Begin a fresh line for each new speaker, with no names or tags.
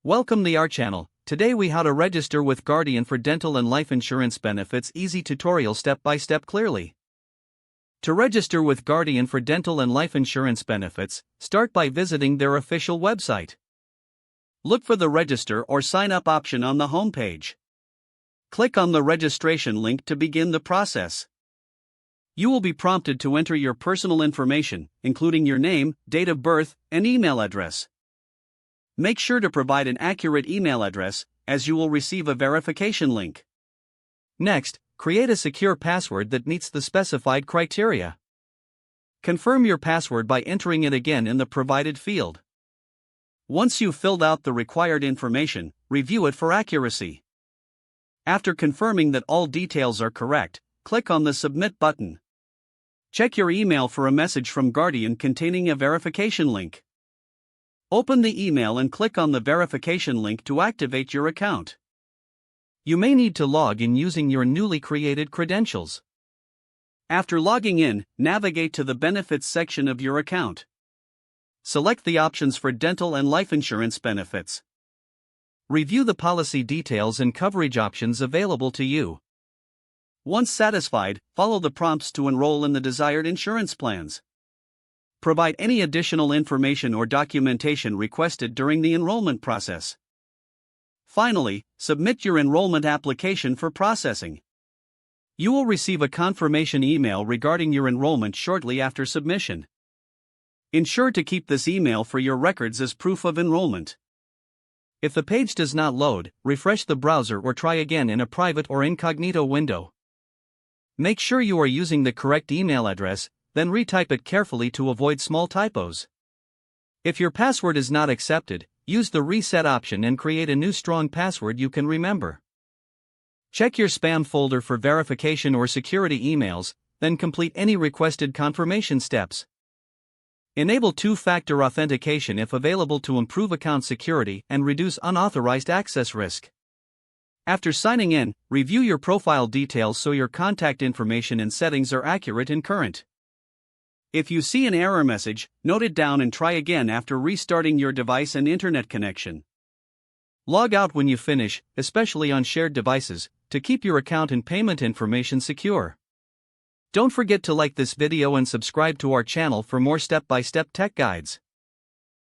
Welcome to our channel. Today we how to register with Guardian for dental and life insurance benefits. Easy tutorial step by step clearly. To register with Guardian for dental and life insurance benefits, start by visiting their official website. Look for the register or sign up option on the homepage. Click on the registration link to begin the process. You will be prompted to enter your personal information, including your name, date of birth, and email address. Make sure to provide an accurate email address, as you will receive a verification link. Next, create a secure password that meets the specified criteria. Confirm your password by entering it again in the provided field. Once you've filled out the required information, review it for accuracy. After confirming that all details are correct, click on the Submit button. Check your email for a message from Guardian containing a verification link. Open the email and click on the verification link to activate your account. You may need to log in using your newly created credentials. After logging in, navigate to the Benefits section of your account. Select the options for dental and life insurance benefits. Review the policy details and coverage options available to you. Once satisfied, follow the prompts to enroll in the desired insurance plans. Provide any additional information or documentation requested during the enrollment process. Finally, submit your enrollment application for processing. You will receive a confirmation email regarding your enrollment shortly after submission. Ensure to keep this email for your records as proof of enrollment. If the page does not load, refresh the browser or try again in a private or incognito window. Make sure you are using the correct email address, then retype it carefully to avoid small typos. If your password is not accepted, use the reset option and create a new strong password you can remember. Check your spam folder for verification or security emails, then complete any requested confirmation steps. Enable two-factor authentication if available to improve account security and reduce unauthorized access risk. After signing in, review your profile details so your contact information and settings are accurate and current. If you see an error message, note it down and try again after restarting your device and internet connection. Log out when you finish, especially on shared devices, to keep your account and payment information secure. Don't forget to like this video and subscribe to our channel for more step-by-step tech guides.